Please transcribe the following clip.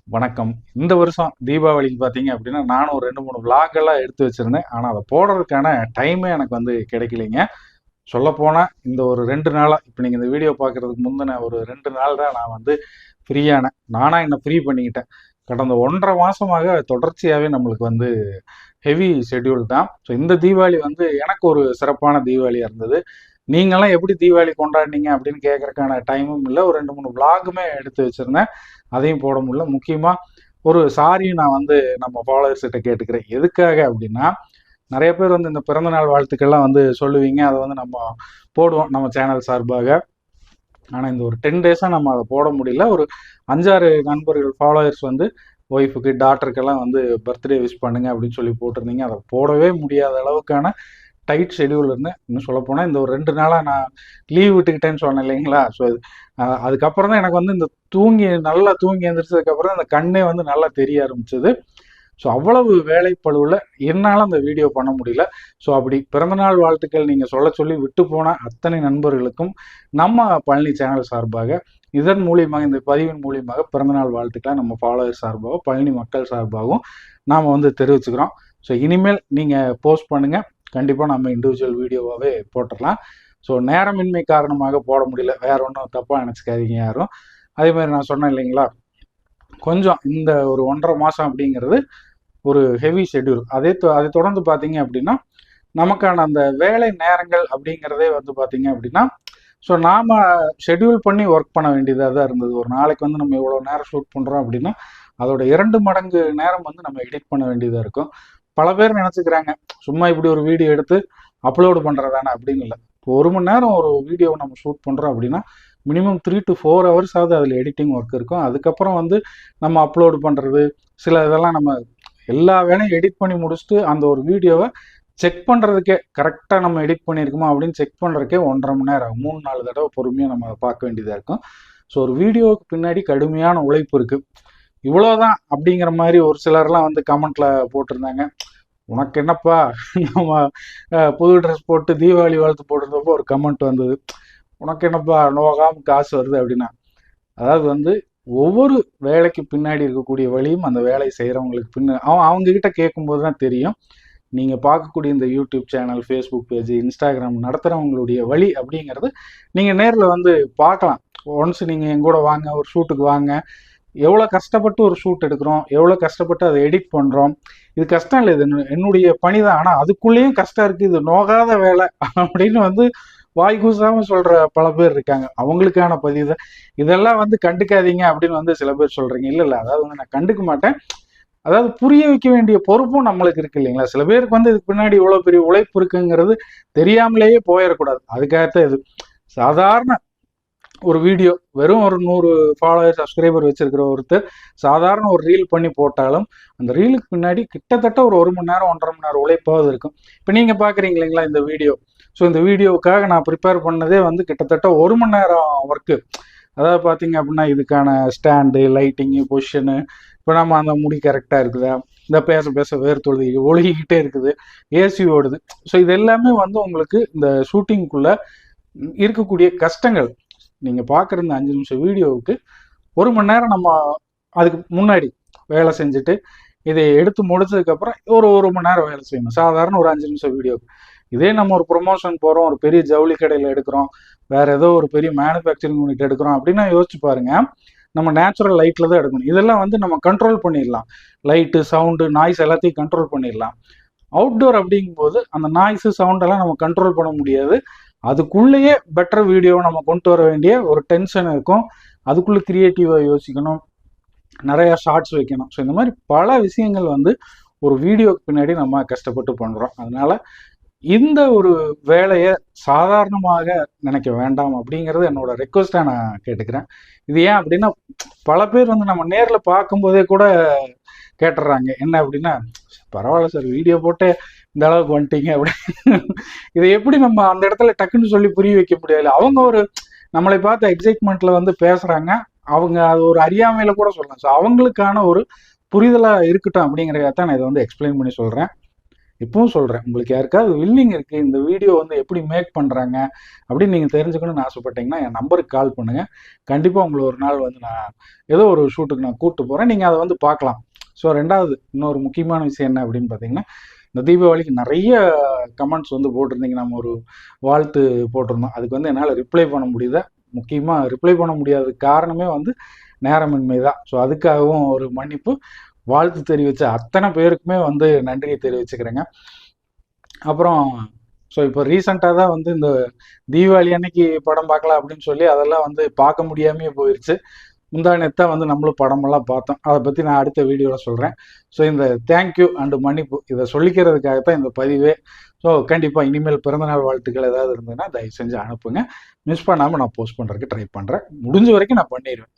வணக்கம். இந்த வருஷம் தீபாவளிக்கு பார்த்தீங்க அப்படின்னா, நானும் ஒரு 2, 3 விளாக் எல்லாம் எடுத்து வச்சிருந்தேன். ஆனா, அத போடுறதுக்கான டைமே எனக்கு வந்து கிடைக்கலைங்க. சொல்லப்போனா, இந்த ஒரு 2 நாளா, இப்ப நீங்க இந்த வீடியோ பார்க்கறதுக்கு முந்தின ஒரு 2 நாள் தான் நான் வந்து ஃப்ரீயானேன். நானா என்ன ஃப்ரீ பண்ணிக்கிட்டேன். கடந்த 1 1/2 மாசமாக தொடர்ச்சியாவே நம்மளுக்கு வந்து ஹெவி ஷெட்யூல் தான். ஸோ இந்த தீபாவளி வந்து எனக்கு ஒரு சிறப்பான தீபாவளியா இருந்தது. நீங்கலாம் எப்படி தீபாவளி கொண்டாடினீங்க அப்படின்னு கேட்கறதுக்கான டைமும் இல்ல. ஒரு 2, 3 விளாகுமே எடுத்து வச்சிருந்தேன். அதையும் போட முடியல. முக்கியமா ஒரு சாரியும் நான் வந்து நம்ம ஃபாலோவர்ஸ் கிட்ட கேட்டுக்கிறேன். எதுக்காக அப்படின்னா, நெறைய பேர் வந்து இந்த பிறந்தநாள் வாழ்த்துக்கள்லாம் வந்து சொல்லுவீங்க. அத வந்து நம்ம போடுவோம் நம்ம சேனல் சார்பாக. ஆனா இந்த ஒரு 10 டேஸா நம்ம அத போட முடியல. ஒரு 5, 6 நண்பர்கள் ஃபாலோவர்ஸ் வந்து ஒய்ஃபுக்கு, டாட்டருக்கெல்லாம் வந்து பர்த்டே விஷ் பண்ணுங்க அப்படின்னு சொல்லி போட்டிருந்தீங்க. அத போடவே முடியாத அளவுக்கான டைட் ஷெட்யூல் இருந்தேன். இன்னும் சொல்லப்போனால் இந்த ஒரு 2 நாளாக நான் லீவ் விட்டுக்கிட்டேன்னு சொன்னேன் இல்லைங்களா? ஸோ அதுக்கப்புறம் தான் எனக்கு வந்து இந்த நல்லா தூங்கி எழுந்திரிச்சதுக்கப்புறம் தான் அந்த கண்ணே வந்து நல்லா தெரிய ஆரம்பிச்சது. ஸோ அவ்வளவு வேலைப்பளுவில் என்னால் அந்த வீடியோ பண்ண முடியல. ஸோ அப்படி பிறந்தநாள் வாழ்த்துக்கள் நீங்கள் சொல்லி விட்டு போன அத்தனை நண்பர்களுக்கும் நம்ம பழனி சேனல் சார்பாக இதன் மூலியமாக இந்த பதிவின் மூலியமாக பிறந்தநாள் வாழ்த்துக்களை நம்ம ஃபாலோவர் சார்பாக பழனி மக்கள் சார்பாகவும் நாம் வந்து தெரிவிச்சுக்கிறோம். ஸோ இனிமேல் நீங்கள் போஸ்ட் பண்ணுங்கள். கண்டிப்பாக நம்ம இண்டிவிஜுவல் வீடியோவாகவே போட்டுடலாம். ஸோ நேரமின்மை காரணமாக போட முடியல. வேற ஒன்றும் தப்பாக நினச்சிக்காதீங்க யாரும். அதே மாதிரி நான் சொன்னேன் இல்லைங்களா, கொஞ்சம் இந்த ஒரு 1 1/2 மாதம் அப்படிங்கிறது ஒரு ஹெவி ஷெட்யூல். அதை தொடர்ந்து பார்த்தீங்க அப்படின்னா, நமக்கான அந்த வேலை நேரங்கள் அப்படிங்கிறதே வந்து பார்த்தீங்க அப்படின்னா, ஸோ நாம் ஷெட்யூல் பண்ணி ஒர்க் பண்ண வேண்டியதாக தான் இருந்தது. ஒரு நாளைக்கு வந்து நம்ம இவ்வளோ நேரம் ஷூட் பண்ணுறோம் அப்படின்னா, அதோட 2 மடங்கு நேரம் வந்து நம்ம எடிட் பண்ண வேண்டியதாக இருக்கும். பல பேர் நினச்சிக்கிறாங்க, சும்மா இப்படி ஒரு வீடியோ எடுத்து அப்லோடு பண்ணுறதானே அப்படின்னு இல்லை. இப்போ 1 மணி நேரம் ஒரு வீடியோவை நம்ம ஷூட் பண்ணுறோம் அப்படின்னா, மினிமம் 3 to 4 ஹவர்ஸ் ஆகுது அதில் எடிட்டிங் ஒர்க் இருக்கும். அதுக்கப்புறம் வந்து நம்ம அப்லோடு பண்ணுறது, சில இதெல்லாம் நம்ம எல்லா வேலையும் எடிட் பண்ணி முடிச்சுட்டு அந்த ஒரு வீடியோவை செக் பண்ணுறதுக்கே கரெக்டாக நம்ம எடிட் பண்ணியிருக்கோமா அப்படின்னு செக் பண்ணுறதுக்கே 1 1/2 மணி நேரம் ஆகும். 3 4 தடவை பொறுமையாக நம்ம அதை பார்க்க வேண்டியதாக இருக்கும். ஸோ ஒரு வீடியோவுக்கு பின்னாடி கடுமையான உழைப்பு இருக்குது. இவ்வளோதான் அப்படிங்கிற மாதிரி ஒரு சிலர்லாம் வந்து கமெண்ட்ல போட்டிருந்தாங்க. உனக்கு என்னப்பா, நம்ம புது ட்ரெஸ் போட்டு தீபாவளி வாழ்த்து போட்டிருந்தப்போ ஒரு கமெண்ட் வந்தது, உனக்கு என்னப்பா நோகாம காசு வருது அப்படின்னா. அதாவது வந்து ஒவ்வொரு வேலைக்கு பின்னாடி இருக்கக்கூடிய வழியும் அந்த வேலை செய்கிறவங்களுக்கு அவங்க கிட்ட கேட்கும்போது தான் தெரியும். நீங்கள் பார்க்கக்கூடிய இந்த YouTube channel, Facebook page, Instagram நடத்துகிறவங்களுடைய வழி அப்படிங்கிறது நீங்கள் நேரில் வந்து பார்க்கலாம். ஒன்ஸ் நீங்கள் எங்கூட வாங்க, ஒரு ஷூட்டுக்கு வாங்க, எவ்வளோ கஷ்டப்பட்டு ஒரு ஷூட் எடுக்கிறோம், எவ்வளோ கஷ்டப்பட்டு அதை எடிட் பண்ணுறோம். இது கஷ்டம் இல்லை, இது என்னுடைய பணி தான். ஆனால் அதுக்குள்ளேயும் கஷ்டம் இருக்குது, இது நோகாத வேலை அப்படின்னு வந்து வாய் கூசாமல் சொல்கிற பல பேர் இருக்காங்க. அவங்களுக்கான பதிவு தான் இதெல்லாம். வந்து கண்டுக்காதீங்க அப்படின்னு வந்து சில பேர் சொல்கிறீங்க. இல்லை இல்லை, அதாவது வந்து நான் கண்டுக்க மாட்டேன். அதாவது புரிய வைக்க வேண்டிய பொறுப்பும் நம்மளுக்கு இருக்கு இல்லைங்களா? சில பேருக்கு வந்து இதுக்கு பின்னாடி இவ்வளோ பெரிய உழைப்பு இருக்குங்கிறது தெரியாமலேயே போயிடக்கூடாது. அதுக்காகத்தான் இது. சாதாரண ஒரு வீடியோ, வெறும் ஒரு 100 ஃபாலோவர் சப்ஸ்கிரைபர் வச்சிருக்கிற ஒருத்தர் சாதாரண ஒரு ரீல் பண்ணி போட்டாலும் அந்த ரீலுக்கு பின்னாடி கிட்டத்தட்ட ஒரு 1 மணி நேரம் 1 1/2 மணி நேரம் உழைப்பாவது இருக்கும். இப்போ நீங்கள் பார்க்குறீங்க இல்லைங்களா இந்த வீடியோ. ஸோ இந்த வீடியோவுக்காக நான் ப்ரிப்பேர் பண்ணதே வந்து கிட்டத்தட்ட 1 மணி நேரம் ஒர்க்கு. அதாவது பார்த்தீங்க அப்படின்னா, இதுக்கான ஸ்டாண்டு, லைட்டிங்கு, பொசிஷனு, இப்போ நம்ம அந்த முடி கரெக்டாக இருக்குதா, இந்த பேச பேச வேர்த்தொழுது ஒழுகிக்கிட்டே இருக்குது, ஏசி ஓடுது. ஸோ இது எல்லாமே வந்து உங்களுக்கு இந்த ஷூட்டிங்குள்ளே இருக்கக்கூடிய கஷ்டங்கள். நீங்கள் பார்க்குற இந்த 5 நிமிஷம் வீடியோவுக்கு 1 மணி நேரம் நம்ம அதுக்கு முன்னாடி வேலை செஞ்சுட்டு இதை எடுத்து முடிச்சதுக்கப்புறம் ஒரு மணி நேரம் வேலை செய்யணும். சாதாரண ஒரு 5 நிமிஷம் வீடியோவுக்கு. இதே நம்ம ஒரு ப்ரொமோஷன் போகிறோம், ஒரு பெரிய ஜவுளி கடையில் எடுக்கிறோம், வேற ஏதோ ஒரு பெரிய மேனுஃபேக்சரிங் யூனிட் எடுக்கிறோம் அப்படின்னா யோசிச்சு பாருங்க, நம்ம நேச்சுரல் லைட்டில் தான் எடுக்கணும். இதெல்லாம் வந்து நம்ம கண்ட்ரோல் பண்ணிடலாம். லைட்டு, சவுண்டு, நாய்ஸ் எல்லாத்தையும் கண்ட்ரோல் பண்ணிடலாம். அவுட்டோர் அப்படிங்கும்போது அந்த நாய்ஸு, சவுண்டெல்லாம் நம்ம கண்ட்ரோல் பண்ண முடியாது. அதுக்குள்ளேயே பெட்டர் வீடியோவை நம்ம கொண்டு வர வேண்டிய ஒரு டென்ஷன் இருக்கும். அதுக்குள்ளே கிரியேட்டிவாக யோசிக்கணும், நிறைய ஷார்ட்ஸ் வைக்கணும். ஸோ இந்த மாதிரி பல விஷயங்கள் வந்து ஒரு வீடியோக்கு பின்னாடி நம்ம கஷ்டப்பட்டு பண்ணுறோம். அதனால இந்த ஒரு வேலையை சாதாரணமாக நினைக்க வேண்டாம் அப்படிங்கிறது என்னோட ரெக்வஸ்ட்டாக நான் கேட்டுக்கிறேன். இது ஏன் அப்படின்னா, பல பேர் வந்து நம்ம நேரில் பார்க்கும்போதே கூட கேட்டுடுறாங்க. என்ன அப்படின்னா, பரவாயில்ல சார், வீடியோ போட்டு இந்த அளவுக்கு வந்துட்டீங்க அப்படின்னு. இதை எப்படி நம்ம அந்த இடத்துல டக்குன்னு சொல்லி புரிய வைக்க முடியாது. அவங்க ஒரு நம்மளை பார்த்த எக்ஸைட்மெண்ட்ல வந்து பேசுறாங்க. அவங்க அது ஒரு அறியாமையில கூட சொல்லலாம். ஸோ அவங்களுக்கான ஒரு புரிதலா இருக்கட்டும் அப்படிங்கிறத தான் நான் இதை வந்து எக்ஸ்பிளைன் பண்ணி சொல்றேன். இப்பவும் சொல்கிறேன், உங்களுக்கு யாருக்காவது வில்லிங் இருக்குது, இந்த வீடியோ வந்து எப்படி மேக் பண்ணுறாங்க அப்படின்னு நீங்கள் தெரிஞ்சுக்கணும்னு ஆசைப்பட்டீங்கன்னா என் நம்பருக்கு கால் பண்ணுங்கள். கண்டிப்பாக உங்களை ஒரு நாள் வந்து நான் ஏதோ ஒரு ஷூட்டுக்கு நான் கூப்பிட்டு போகிறேன், நீங்கள் அதை வந்து பார்க்கலாம். ஸோ ரெண்டாவது இன்னொரு முக்கியமான விஷயம் என்ன அப்படின்னு பார்த்தீங்கன்னா, இந்த தீபாவளிக்கு நிறைய கமெண்ட்ஸ் வந்து போட்டிருந்தீங்க. நம்ம ஒரு வாழ்த்து போட்டிருந்தோம், அதுக்கு வந்து என்னால் ரிப்ளை பண்ண முடியுத. முக்கியமாக ரிப்ளை பண்ண முடியாத காரணமே வந்து நேரமின்மை தான். ஸோ அதுக்காகவும் ஒரு மன்னிப்பு. வாழ்த்து தெரிவித்த அத்தனை பேருக்குமே வந்து நன்றியை தெரிவிச்சுக்கிறேங்க. அப்புறம் ஸோ இப்போ ரீசெண்டாக தான் வந்து இந்த தீபாவளி அன்னைக்கு படம் பார்க்கலாம் அப்படின்னு சொல்லி அதெல்லாம் வந்து பார்க்க முடியாமையே போயிடுச்சு. முந்தானத்தான் வந்து நம்மளும் படமெல்லாம் பார்த்தோம். அதை பற்றி நான் அடுத்த வீடியோவில் சொல்கிறேன். ஸோ இந்த தேங்க்யூ அண்டு மன்னிப்பு இதை சொல்லிக்கிறதுக்காகத்தான் இந்த பதிவே. ஸோ கண்டிப்பாக இனிமேல் பிறந்தநாள் வாழ்த்துக்கள் ஏதாவது இருந்ததுன்னா தயவு செஞ்சு அனுப்புங்க. மிஸ் பண்ணாமல் நான் போஸ்ட் பண்ணுறதுக்கு ட்ரை பண்ணுறேன். முடிஞ்ச வரைக்கும் நான் பண்ணிடுவேன்.